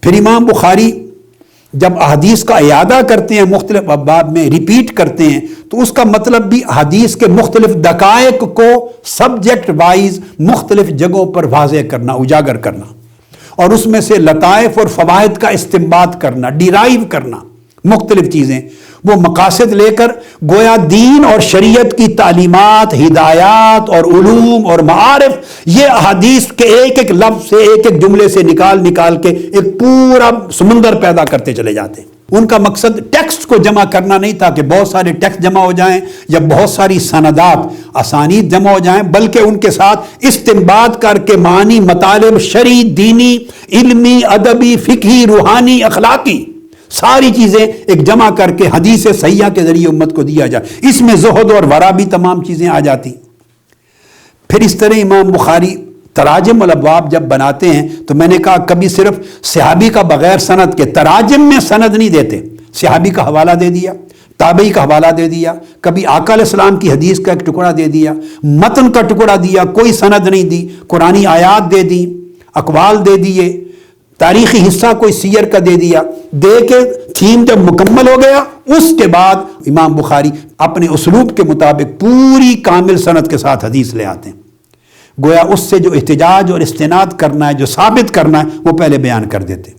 پھر امام بخاری جب احادیث کا اعادہ کرتے ہیں مختلف ابواب میں ریپیٹ کرتے ہیں تو اس کا مطلب بھی حدیث کے مختلف دقائق کو سبجیکٹ وائز مختلف جگہوں پر واضح کرنا، اجاگر کرنا، اور اس میں سے لطائف اور فوائد کا استنباط کرنا، ڈیرائیو کرنا مختلف چیزیں، وہ مقاصد لے کر گویا دین اور شریعت کی تعلیمات، ہدایات اور علوم اور معارف یہ احادیث کے ایک ایک لفظ سے، ایک ایک جملے سے نکال کے ایک پورا سمندر پیدا کرتے چلے جاتے ہیں۔ ان کا مقصد ٹیکسٹ کو جمع کرنا نہیں تھا کہ بہت سارے ٹیکسٹ جمع ہو جائیں یا بہت ساری سندات اسانید جمع ہو جائیں، بلکہ ان کے ساتھ استنباط کر کے معنی، مطالب شرعی، دینی، علمی، ادبی، فقہی، روحانی، اخلاقی ساری چیزیں ایک جمع کر کے حدیث صحیحہ کے ذریعے امت کو دیا جائے۔ اس میں زہد اور ورع بھی تمام چیزیں آ جاتی۔ پھر اس طرح امام بخاری تراجم الابواب جب بناتے ہیں تو میں نے کہا کبھی صرف صحابی کا بغیر سند کے، تراجم میں سند نہیں دیتے، صحابی کا حوالہ دے دیا، تابعی کا حوالہ دے دیا، کبھی آقا علیہ السلام کی حدیث کا ایک ٹکڑا دے دیا، متن کا ٹکڑا دیا، کوئی سند نہیں دی، قرآنی آیات دے دی، اقوال دے دیے، تاریخی حصہ کوئی سیر کا دے دیا، دے کے تھیم جب مکمل ہو گیا اس کے بعد امام بخاری اپنے اسلوب کے مطابق پوری کامل سند کے ساتھ حدیث لے آتے ہیں۔ گویا اس سے جو احتجاج اور استناد کرنا ہے، جو ثابت کرنا ہے، وہ پہلے بیان کر دیتے۔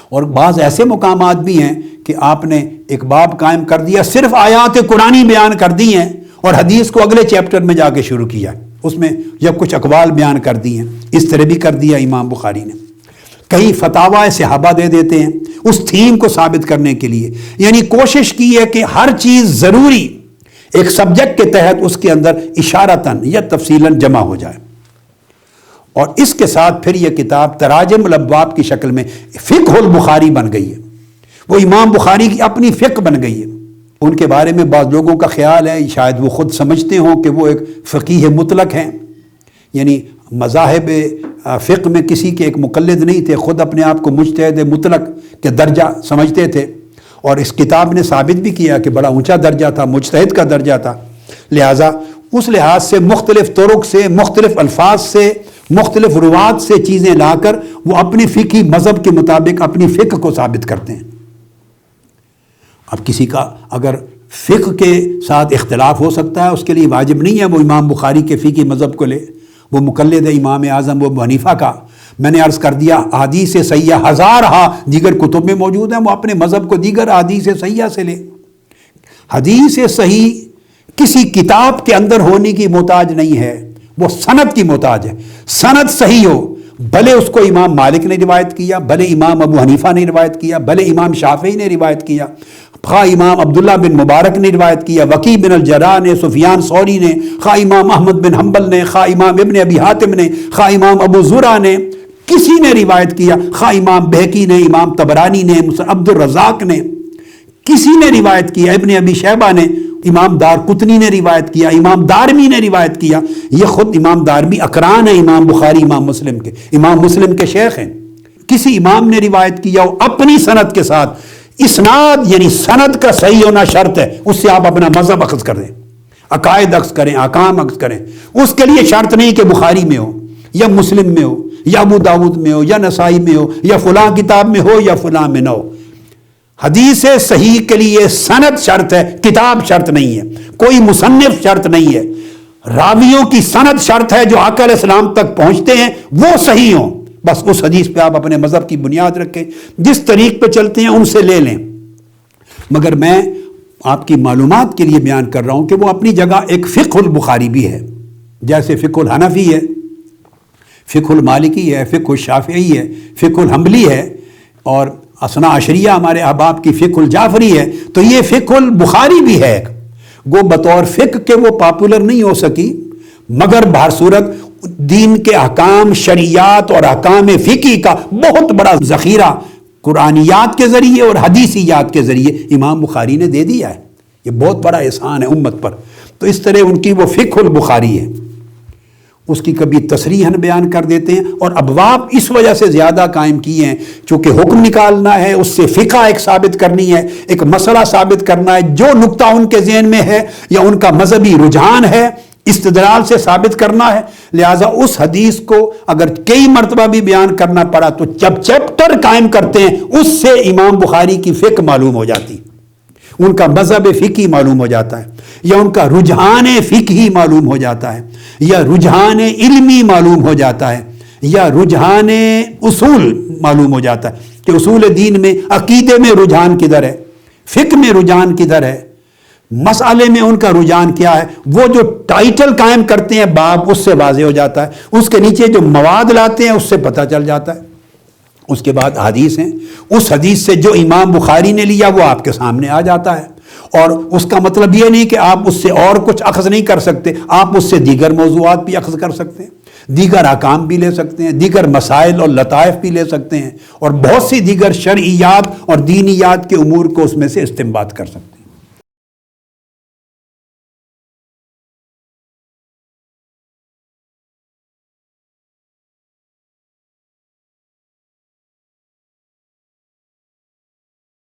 اور بعض ایسے مقامات بھی ہیں کہ آپ نے ایک باب قائم کر دیا، صرف آیات قرآنی بیان کر دی ہیں اور حدیث کو اگلے چیپٹر میں جا کے شروع کیا، اس میں جب کچھ اقوال بیان کر دی ہیں، اس طرح بھی کر دیا امام بخاری نے۔ کئی فتاوی صحابہ دے دیتے ہیں اس تھیم کو ثابت کرنے کے لیے، یعنی کوشش کی ہے کہ ہر چیز ضروری ایک سبجیکٹ کے تحت اس کے اندر اشارتاً یا تفصیلاً جمع ہو جائے۔ اور اس کے ساتھ پھر یہ کتاب تراجم الابواب کی شکل میں فقہ البخاری بن گئی ہے، وہ امام بخاری کی اپنی فقہ بن گئی ہے۔ ان کے بارے میں بعض لوگوں کا خیال ہے، شاید وہ خود سمجھتے ہوں کہ وہ ایک فقیہ مطلق ہیں، یعنی مذاہب فقہ میں کسی کے ایک مقلد نہیں تھے، خود اپنے آپ کو مجتہد مطلق کے درجہ سمجھتے تھے، اور اس کتاب نے ثابت بھی کیا کہ بڑا اونچا درجہ تھا، مجتہد کا درجہ تھا۔ لہٰذا اس لحاظ سے مختلف طرق سے، مختلف الفاظ سے، مختلف روات سے چیزیں لا کر وہ اپنی فقہی مذہب کے مطابق اپنی فقہ کو ثابت کرتے ہیں۔ اب کسی کا اگر فقہ کے ساتھ اختلاف ہو سکتا ہے، اس کے لیے واجب نہیں ہے وہ امام بخاری کے فقہی مذہب کو لے، وہ مقلد ہے امام اعظم ابو حنیفہ کا۔ میں نے عرض کر دیا احادیث صحیحہ ہزارہا دیگر کتب میں موجود ہیں، وہ اپنے مذہب کو دیگر احادیث صحیحہ سے لے۔ حدیث صحیح کسی کتاب کے اندر ہونے کی محتاج نہیں ہے، وہ سند کی محتاج ہے۔ سند صحیح ہو، بھلے اس کو امام مالک نے روایت کیا، بھلے امام ابو حنیفہ نے روایت کیا، بھلے امام شافعی نے روایت کیا، خواہ امام عبداللہ بن مبارک نے روایت کیا، وکیع بن الجراح نے، سفیان ثوری نے، خواہ امام احمد بن حنبل نے، خواہ امام ابن ابی حاتم نے، خواہ امام ابو زرع نے، کسی نے روایت کیا، خواہ امام بہقی نے، امام طبرانی نے، عبد الرزاق نے، کسی نے روایت کیا، ابن ابی شیبہ نے، امام دارقطنی نے روایت کیا، امام دارمی نے روایت کیا۔ یہ خود امام دارمی اقران ہے امام بخاری امام مسلم کے، امام مسلم کے شیخ ہیں۔ کسی امام نے روایت کیا ہو اپنی سند کے ساتھ، اسناد یعنی سند کا صحیح ہونا شرط ہے، اس سے آپ اپنا مذہب اخذ کر دیں، عقائد اخذ کریں، احکام اخذ کریں۔ اس کے لیے شرط نہیں کہ بخاری میں ہو یا مسلم میں ہو یا ابو داود میں ہو یا نسائی میں ہو یا فلاں کتاب میں ہو یا فلاں میں نہ ہو۔ حدیث صحیح کے لیے سند شرط ہے، کتاب شرط نہیں ہے، کوئی مصنف شرط نہیں ہے۔ راویوں کی سند شرط ہے، جو آقا علیہ السلام تک پہنچتے ہیں وہ صحیح ہوں، بس اس حدیث پہ آپ اپنے مذہب کی بنیاد رکھیں، جس طریق پہ چلتے ہیں ان سے لے لیں۔ مگر میں آپ کی معلومات کے لیے بیان کر رہا ہوں کہ وہ اپنی جگہ ایک فقہ البخاری بھی ہے، جیسے فقہ الحنفی ہے، فقہ المالکی ہے، فقہ الشافعی ہے، فقہ الحنبلی ہے، اور اثنا عشریہ ہمارے احباب کی فقہ الجعفری ہے، تو یہ فقہ البخاری بھی ہے۔ گو بطور فقہ کے وہ پاپولر نہیں ہو سکی، مگر بہر صورت دین کے احکام، شریعات اور احکام فقہی کا بہت بڑا ذخیرہ قرآنیات کے ذریعے اور حدیثیات کے ذریعے امام بخاری نے دے دیا ہے۔ یہ بہت بڑا احسان ہے امت پر۔ تو اس طرح ان کی وہ فقہ البخاری ہے، اس کی کبھی تصریحاً بیان کر دیتے ہیں، اور ابواب اس وجہ سے زیادہ قائم کیے ہیں چونکہ حکم نکالنا ہے، اس سے فقہ ایک ثابت کرنی ہے، ایک مسئلہ ثابت کرنا ہے، جو نقطہ ان کے ذہن میں ہے یا ان کا مذہبی رجحان ہے، استدلال سے ثابت کرنا ہے، لہٰذا اس حدیث کو اگر کئی مرتبہ بھی بیان کرنا پڑا تو جب چیپٹر قائم کرتے ہیں اس سے امام بخاری کی فقہ معلوم ہو جاتی، ان کا مذہب فقہی معلوم ہو جاتا ہے، یا ان کا رجحان فقہی معلوم ہو جاتا ہے، یا رجحان علمی معلوم ہو جاتا ہے، یا رجحان اصول معلوم ہو جاتا ہے کہ اصول دین میں عقیدے میں رجحان کدھر ہے، فقہ میں رجحان کدھر ہے، مسئلے میں ان کا رجحان کیا ہے۔ وہ جو ٹائٹل قائم کرتے ہیں باب، اس سے واضح ہو جاتا ہے، اس کے نیچے جو مواد لاتے ہیں اس سے پتہ چل جاتا ہے۔ اس کے بعد حدیث ہیں، اس حدیث سے جو امام بخاری نے لیا وہ آپ کے سامنے آ جاتا ہے، اور اس کا مطلب یہ نہیں کہ آپ اس سے اور کچھ اخذ نہیں کر سکتے، آپ اس سے دیگر موضوعات بھی اخذ کر سکتے ہیں، دیگر احکام بھی لے سکتے ہیں، دیگر مسائل اور لطائف بھی لے سکتے ہیں، اور بہت سی دیگر شرعیات اور دینیات کے امور کو اس میں سے استنباط کر سکتے ہیں۔